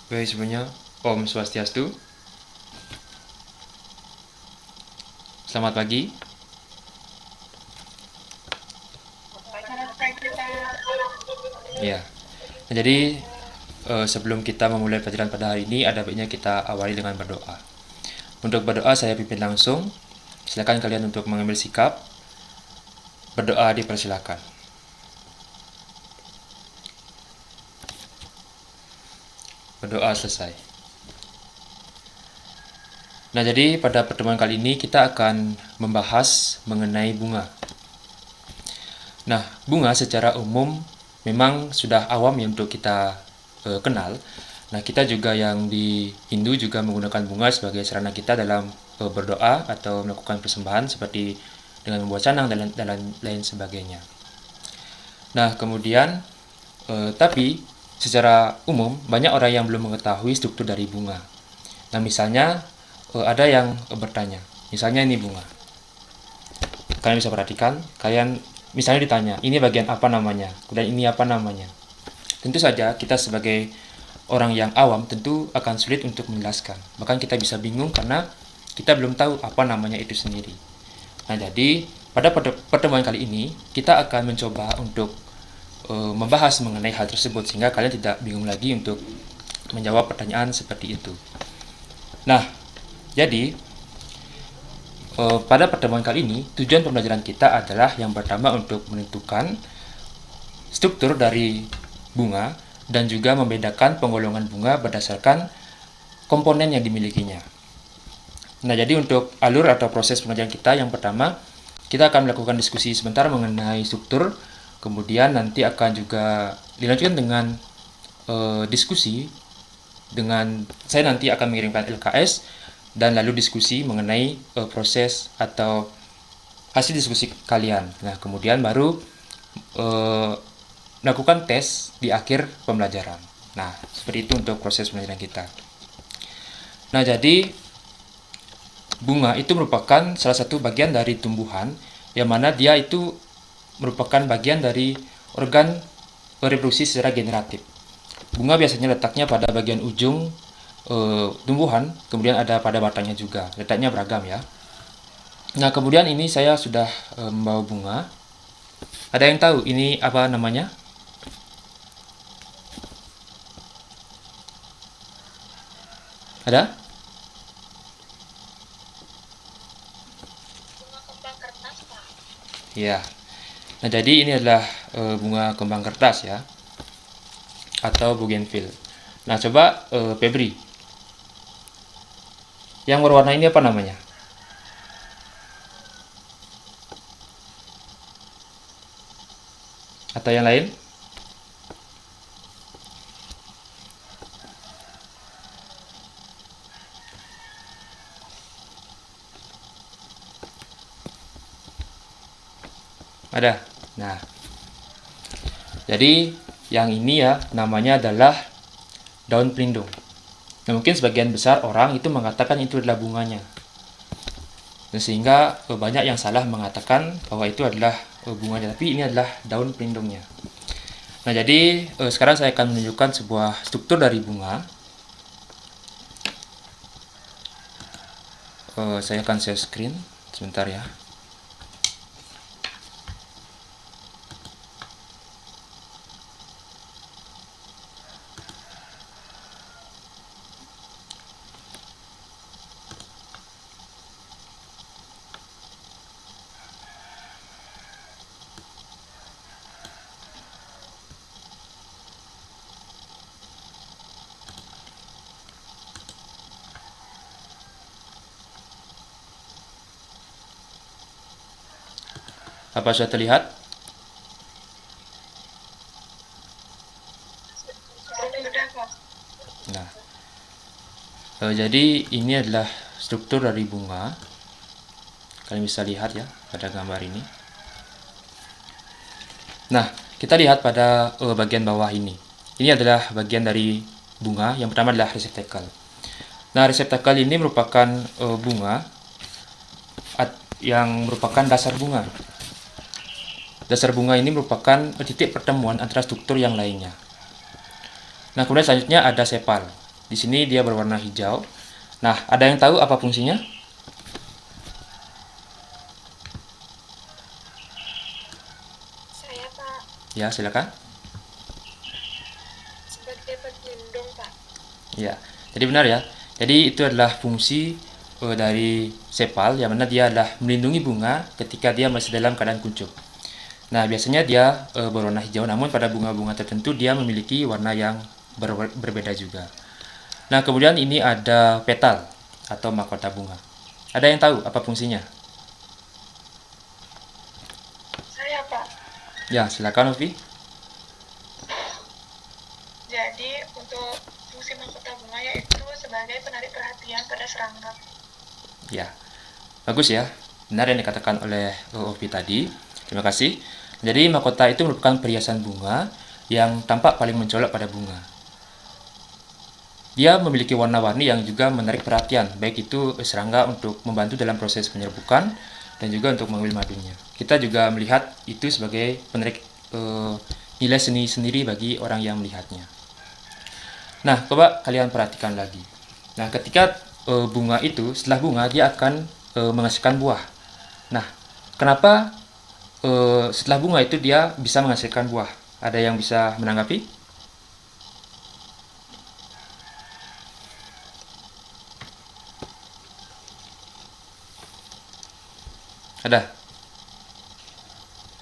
Baik semuanya, Om Swastiastu. Selamat pagi. Ya. Nah, jadi sebelum kita memulai pelajaran pada hari ini, ada baiknya kita awali dengan berdoa. Untuk berdoa saya pimpin langsung. Silakan kalian untuk mengambil sikap. Berdoa dipersilakan. Berdoa selesai. Nah, jadi pada pertemuan kali ini kita akan membahas mengenai bunga. Nah, bunga secara umum memang sudah awam ya untuk kita kenal. Nah, kita juga yang di Hindu juga menggunakan bunga sebagai sarana kita dalam berdoa atau melakukan persembahan seperti dengan membuat canang dan lain sebagainya. Nah, kemudian tapi secara umum banyak orang yang belum mengetahui struktur dari bunga. Nah, misalnya ada yang bertanya, misalnya ini bunga. Kalian bisa perhatikan, kalian misalnya ditanya, ini bagian apa namanya, kemudian ini apa namanya. Tentu saja kita sebagai orang yang awam tentu akan sulit untuk menjelaskan. Bahkan kita bisa bingung karena kita belum tahu apa namanya itu sendiri. Nah, jadi pada pertemuan kali ini kita akan mencoba untuk membahas mengenai hal tersebut sehingga kalian tidak bingung lagi untuk menjawab pertanyaan seperti itu. Nah, jadi pada pertemuan kali ini tujuan pembelajaran kita adalah yang pertama untuk menentukan struktur dari bunga dan juga membedakan penggolongan bunga berdasarkan komponen yang dimilikinya. Nah, jadi untuk alur atau proses pembelajaran kita yang pertama, kita akan melakukan diskusi sebentar mengenai struktur, kemudian nanti akan juga dilanjutkan dengan diskusi dengan saya nanti akan mengirimkan LKS dan lalu diskusi mengenai proses atau hasil diskusi kalian. Nah, kemudian baru melakukan tes di akhir pembelajaran. Nah, seperti itu untuk proses pembelajaran kita. Nah, jadi bunga itu merupakan salah satu bagian dari tumbuhan yang mana dia itu merupakan bagian dari organ reproduksi secara generatif. Bunga biasanya letaknya pada bagian ujung tumbuhan, kemudian ada pada batangnya juga. Letaknya beragam ya. Nah, kemudian ini saya sudah membawa bunga. Ada yang tahu ini apa namanya? Ada? Bunga kembang kertas, Pak. Ya. Nah, jadi ini adalah bunga kembang kertas ya, atau bougainville. Nah, coba Febri, yang berwarna ini apa namanya? Atau yang lain? Ada. Nah, jadi yang ini ya namanya adalah daun pelindung. Nah, mungkin sebagian besar orang itu mengatakan itu adalah bunganya. Dan sehingga banyak yang salah mengatakan bahwa itu adalah bunganya, tapi ini adalah daun pelindungnya. Nah, jadi sekarang saya akan menunjukkan sebuah struktur dari bunga. Saya akan share screen sebentar ya. Apa sudah terlihat? Sudah, Pak. Nah, jadi ini adalah struktur dari bunga. Kalian bisa lihat ya pada gambar ini. Nah, kita lihat pada bagian bawah ini. Ini adalah bagian dari bunga. Yang pertama adalah reseptakel. Nah, reseptakel ini merupakan bunga yang merupakan dasar bunga. Dasar bunga ini merupakan titik pertemuan antara struktur yang lainnya. Nah, kemudian selanjutnya ada sepal. Di sini dia berwarna hijau. Nah, ada yang tahu apa fungsinya? Saya, Pak, Ya, silakan. sebagai pelindung, Pak. Ya, jadi benar ya. Jadi itu adalah fungsi dari sepal, yang mana dia adalah melindungi bunga ketika dia masih dalam keadaan kuncup. Nah, biasanya dia berwarna hijau, namun pada bunga-bunga tertentu dia memiliki warna yang berbeda juga. Nah, kemudian ini ada petal atau mahkota bunga. Ada yang tahu apa fungsinya? Saya, Pak. Ya, silakan Novi. Jadi, untuk fungsi mahkota bunga yaitu sebagai penarik perhatian pada serangga. Ya, bagus ya. Benar yang dikatakan oleh Ovi tadi. Terima kasih. Jadi, mahkota itu merupakan perhiasan bunga yang tampak paling mencolok pada bunga. Dia memiliki warna-warni yang juga menarik perhatian, baik itu serangga untuk membantu dalam proses penyerbukan dan juga untuk mengambil madunya. Kita juga melihat itu sebagai penarik nilai seni sendiri bagi orang yang melihatnya. Nah, coba kalian perhatikan lagi. Nah, ketika bunga itu, setelah bunga dia akan menghasilkan buah. Nah, kenapa setelah bunga itu dia bisa menghasilkan buah? Ada yang bisa menanggapi? Ada?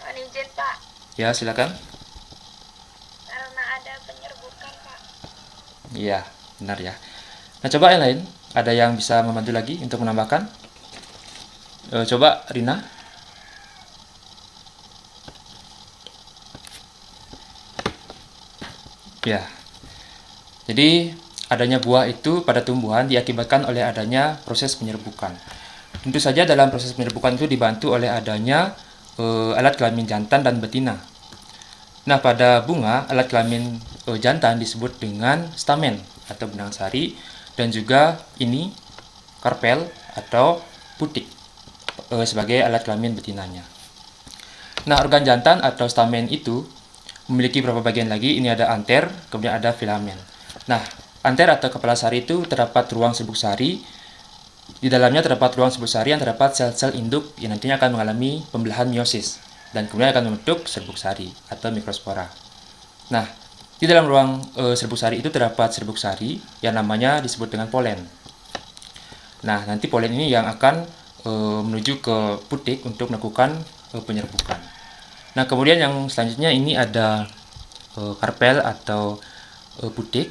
Mohon izin, Pak, Ya, silakan. karena ada penyerbukan, Pak. Iya, benar ya. Nah, coba yang lain, ada yang bisa membantu lagi untuk menambahkan? Coba Rina. Ya, jadi adanya buah itu pada tumbuhan diakibatkan oleh adanya proses penyerbukan. Tentu saja dalam proses penyerbukan itu dibantu oleh adanya alat kelamin jantan dan betina. Nah, pada bunga, alat kelamin jantan disebut dengan stamen atau benang sari, dan juga ini karpel atau putik sebagai alat kelamin betinanya. Nah, organ jantan atau stamen itu memiliki beberapa bagian lagi. Ini ada anter, kemudian ada filamen. Nah, anter atau kepala sari itu terdapat ruang serbuk sari. Di dalamnya terdapat ruang serbuk sari yang terdapat sel-sel induk yang nantinya akan mengalami pembelahan meiosis dan kemudian akan membentuk serbuk sari atau mikrospora. Nah, di dalam ruang serbuk sari itu terdapat serbuk sari yang namanya disebut dengan polen. Nah, nanti polen ini yang akan menuju ke putik untuk melakukan penyerbukan. Nah, kemudian yang selanjutnya ini ada karpel atau putik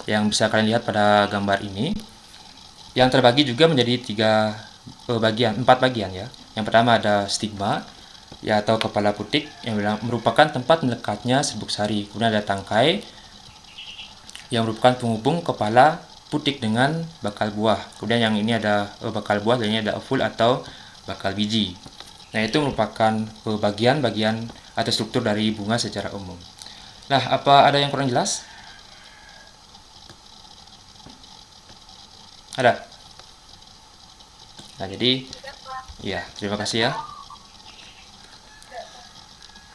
yang bisa kalian lihat pada gambar ini, yang terbagi juga menjadi empat bagian ya. Yang pertama ada stigma, ya atau kepala putik yang merupakan tempat melekatnya serbuk sari. Kemudian ada tangkai yang merupakan penghubung kepala putik dengan bakal buah. Kemudian yang ini ada bakal buah, dan ini ada ovul atau bakal biji. Nah, itu merupakan bagian-bagian atau struktur dari bunga secara umum. Nah, apa ada yang kurang jelas? Ada? Nah, jadi ya, terima kasih ya.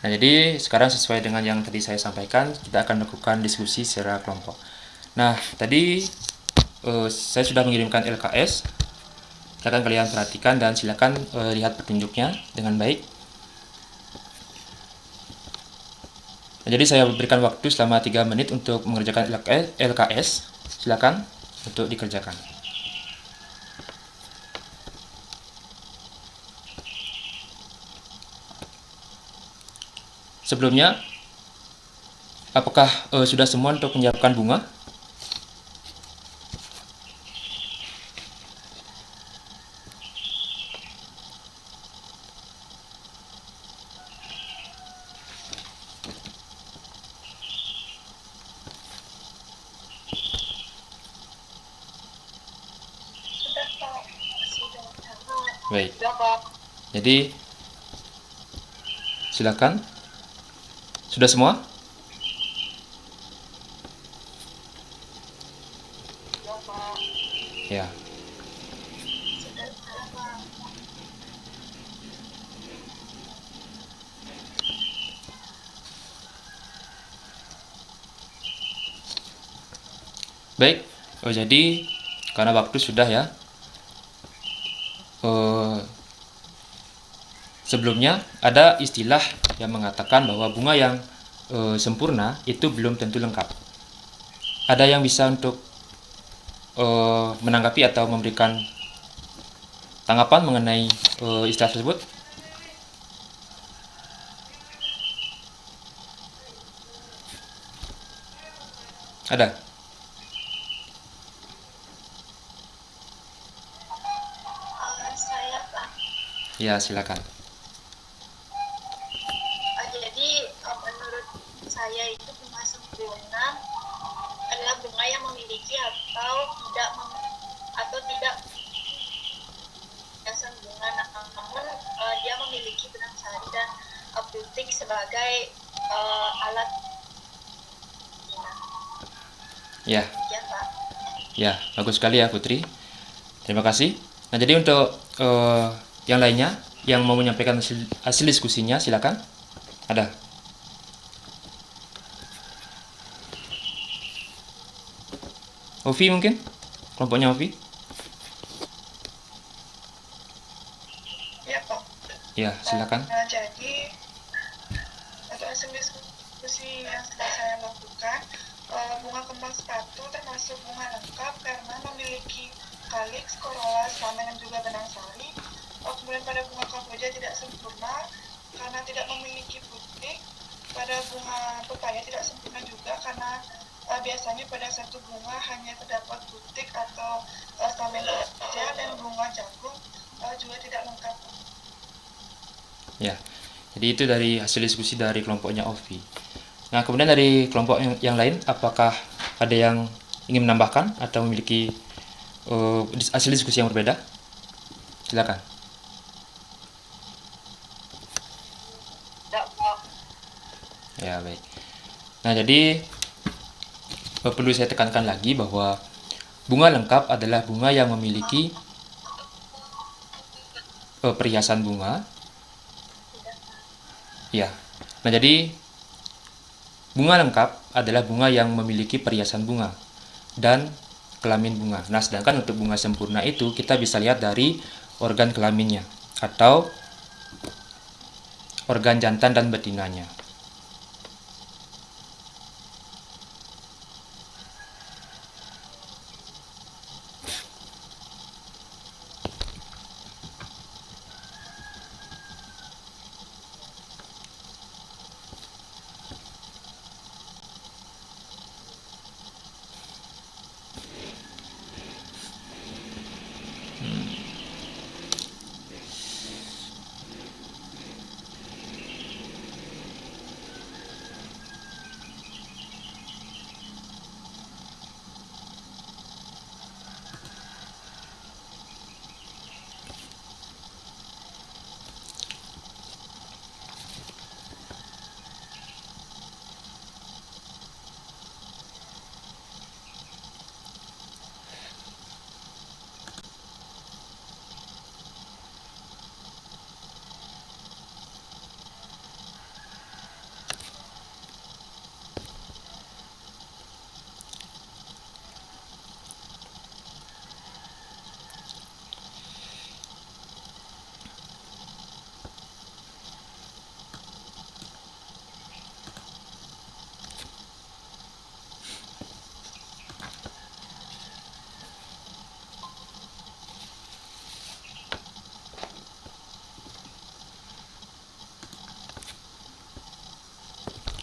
Nah, jadi sekarang sesuai dengan yang tadi saya sampaikan, kita akan melakukan diskusi secara kelompok. Nah, tadi saya sudah mengirimkan LKS. Silakan kalian perhatikan dan silakan lihat petunjuknya dengan baik. Nah, jadi saya berikan waktu selama 3 menit untuk mengerjakan LKS. Silakan untuk dikerjakan. Sebelumnya, apakah sudah semua untuk menyiapkan bunga? Sudah, Pak. Sudah. Baik. Sudah, Pak. Jadi, silakan. Sudah semua? Sudah, Pak. Ya. Sudah, Pak. Baik. Jadi karena waktu sudah ya, sebelumnya ada istilah yang mengatakan bahwa bunga yang sempurna itu belum tentu lengkap. Ada yang bisa untuk menanggapi atau memberikan tanggapan mengenai istilah tersebut? Ada? Saya Pak. Ya, silakan. Jadi menurut saya itu bunga sempurna adalah bunga yang memiliki atau tidak hiasan bunga, namun dia memiliki benang sari dan putik sebagai alat. Ya, Ya Pak. ya, bagus sekali ya Putri. Terima kasih. Nah, jadi untuk yang lainnya yang mau menyampaikan hasil diskusinya, silakan. Ada? Ovi mungkin? Kelompoknya Ovi? Ya Pak. Ya, silakan. Jadi untuk hasil diskusi yang sudah saya lakukan, bunga kembang sepatu termasuk bunga lengkap karena memiliki kaliks, korola, stamen dan juga benang sari. Kemudian pada bunga kamboja tidak sempurna karena tidak memiliki putik. Pada bunga pepaya tidak sempurna juga karena biasanya pada satu bunga hanya terdapat putik atau stamen saja, dan bunga jagung juga tidak lengkap. Ya, jadi itu dari hasil diskusi dari kelompoknya Ovi. Nah, kemudian dari kelompok yang lain, apakah ada yang ingin menambahkan atau memiliki hasil diskusi yang berbeda? Silakan. Ya, baik. Nah, jadi perlu saya tekankan lagi bahwa bunga lengkap adalah bunga yang memiliki perhiasan bunga. Ya. Nah, jadi bunga lengkap adalah bunga yang memiliki perhiasan bunga dan kelamin bunga. Nah, sedangkan untuk bunga sempurna itu kita bisa lihat dari organ kelaminnya atau organ jantan dan betinanya.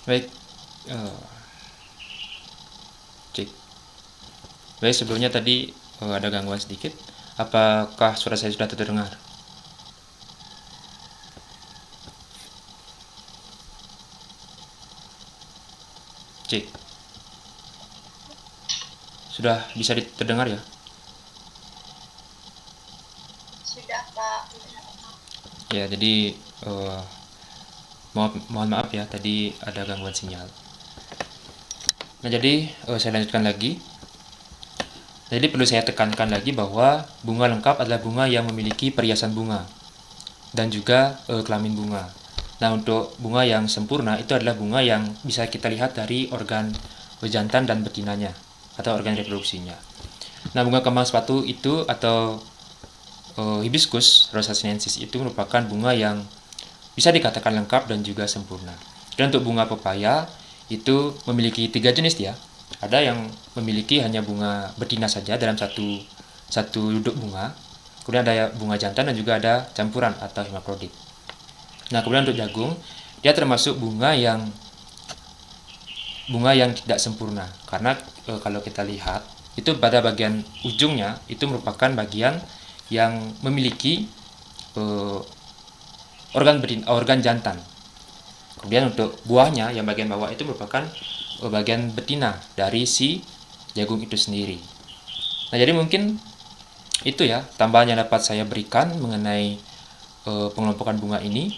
Baik. Cek. Baik, sebelumnya tadi ada gangguan sedikit. Apakah suara saya sudah terdengar? Cek. Sudah bisa terdengar ya? Sudah Pak. Ya, jadi mohon maaf ya, tadi ada gangguan sinyal. Nah, jadi saya lanjutkan lagi. Jadi perlu saya tekankan lagi bahwa bunga lengkap adalah bunga yang memiliki perhiasan bunga dan juga kelamin bunga. Nah, untuk bunga yang sempurna itu adalah bunga yang bisa kita lihat dari organ jantan dan betinanya atau organ reproduksinya. Nah, bunga kembang sepatu itu atau Hibiscus rosa sinensis itu merupakan bunga yang bisa dikatakan lengkap dan juga sempurna. Dan untuk bunga pepaya itu memiliki 3 jenis ya. Ada yang memiliki hanya bunga betina saja dalam satu duduk bunga. Kemudian ada bunga jantan dan juga ada campuran atau hermaprodit. Nah, kemudian untuk jagung, dia termasuk bunga yang tidak sempurna karena kalau kita lihat itu pada bagian ujungnya itu merupakan bagian yang memiliki organ jantan. Kemudian untuk buahnya yang bagian bawah itu merupakan bagian betina dari si jagung itu sendiri. Nah, jadi mungkin itu ya tambahan yang dapat saya berikan mengenai pengelompokan bunga ini.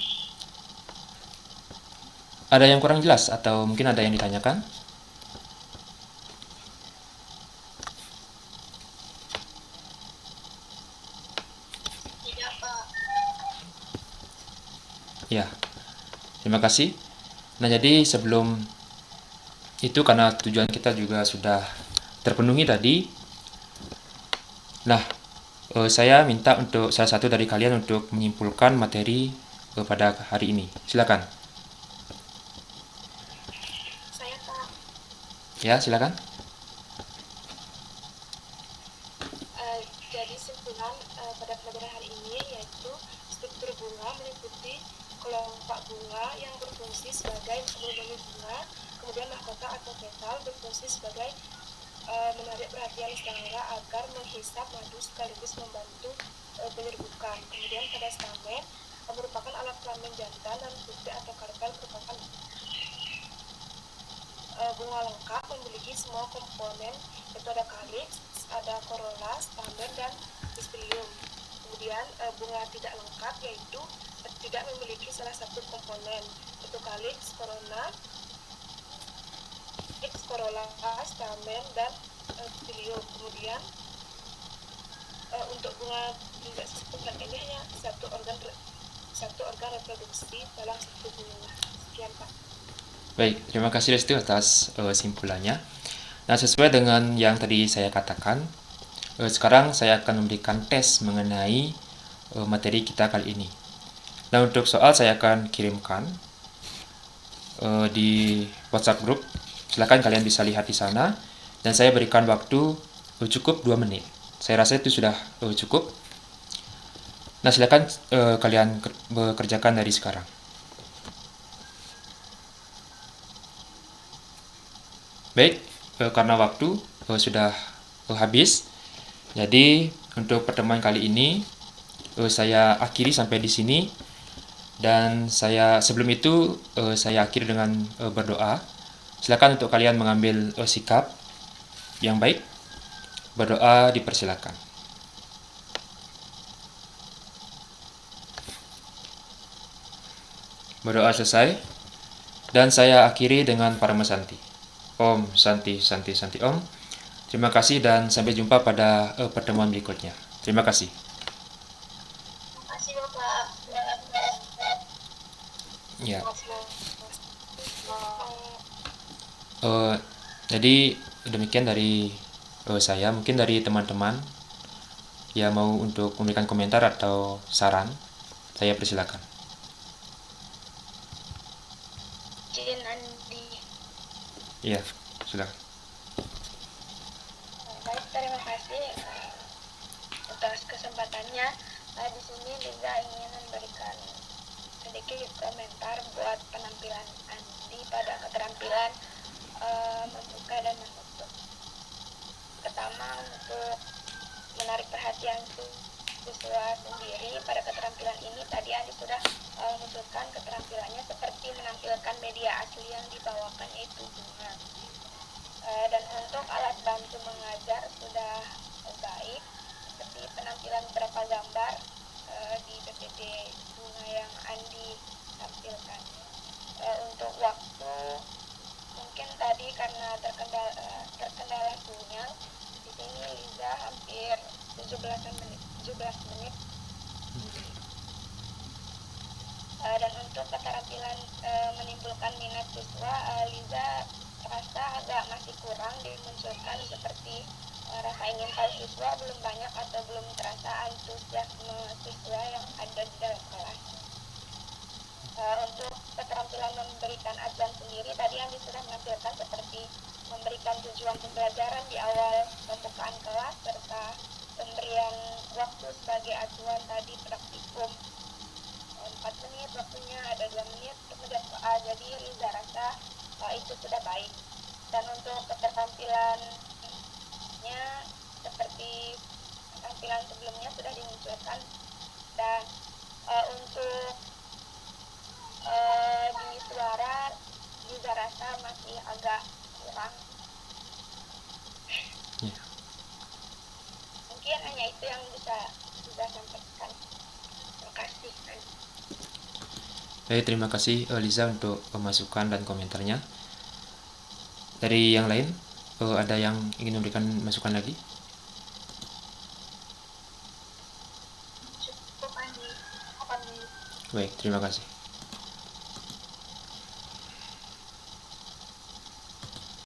Ada yang kurang jelas atau mungkin ada yang ditanyakan? Tidak, Pak. Ya, terima kasih. Nah, jadi sebelum itu karena tujuan kita juga sudah terpenuhi tadi. Nah, saya minta untuk salah satu dari kalian untuk menyimpulkan materi pada hari ini. Silakan. Saya, Pak. Ya, silakan. Jadi simpulan pada pelajaran hari ini yaitu struktur bunga meliputi kelompok bunga yang berfungsi sebagai melindungi bunga, kemudian mahkota atau petal berfungsi sebagai menarik perhatian selangga agar menghisap madu sekaligus membantu penyerbukan. Kemudian pada stamen merupakan alat kelamin jantan dan putih atau karpel merupakan bunga lengkap memiliki semua komponen yaitu ada kaliks, ada corolla, stamen, dan pispilium. Kemudian bunga tidak lengkap yaitu tidak memiliki salah satu komponen yaitu kaliks, corolla, stamen, dan pispilium. Kemudian untuk bunga tidak sempurna ini hanya satu organ reproduksi dalam satu bunga. Sekian, Pak. Baik, terima kasih Restu atas simpulannya. Nah, sesuai dengan yang tadi saya katakan, sekarang saya akan memberikan tes mengenai materi kita kali ini. Nah, untuk soal saya akan kirimkan di WhatsApp group. Silakan kalian bisa lihat di sana. Dan saya berikan waktu cukup 2 menit. Saya rasa itu sudah cukup. Nah, silakan kalian bekerjakan dari sekarang. Baik, karena waktu sudah habis, jadi untuk pertemuan kali ini saya akhiri sampai di sini. Dan sebelum itu saya akhiri dengan berdoa. Silakan untuk kalian mengambil sikap yang baik. Berdoa dipersilakan. Berdoa selesai. Dan saya akhiri dengan Parama Santi. Om Santi Santi Santi Om. Terima kasih dan sampai jumpa pada pertemuan berikutnya. Terima kasih. Terima kasih, Bapak. Ya. Jadi demikian dari saya. Mungkin dari teman-teman yang mau untuk memberikan komentar atau saran, saya persilakan. Jin Andi. Iya, silakan. Baik, terima kasih atas kesempatannya. Di sini Liza ingin memberikan sedikit komentar buat penampilan Andi pada keterampilan membuka dan menutup. Pertama, untuk menarik perhatian siswa sendiri pada keterampilan ini, tadi Andi sudah menunjukkan keterampilannya seperti menampilkan media asli yang dibawakan yaitu bunga. Dan untuk alat bantu mengajar sudah baik, seperti penampilan beberapa gambar di PPT bunga yang Andi tampilkan. Untuk waktu mungkin tadi karena terkendala sinyal, di sini Liza hampir 17 menit. Dan untuk keterampilan menimbulkan minat siswa, Liza rasa agak masih kurang dimunculkan seperti rasa ingin tahu siswa belum terasa antusiasme siswa yang ada di dalam kelas. Untuk keterampilan memberikan acuan sendiri, tadi Andi sudah menampilkan seperti memberikan tujuan pembelajaran di awal pembukaan kelas serta pemberian waktu sebagai acuan tadi praktikum 4 menit waktunya, ada 2 menit untuk menjawab soal. Jadi Riza rasa itu sudah baik. Dan untuk keterampilannya seperti tampilan sebelumnya sudah dimunculkan. Dan untuk di suara Riza rasa masih agak kurang. Ya. Mungkin hanya itu yang bisa Riza sampaikan. Terima kasih. Baik, terima kasih Liza untuk masukan dan komentarnya. Dari yang lain, ada yang ingin memberikan masukan lagi? Cukup Andi. Baik, terima kasih.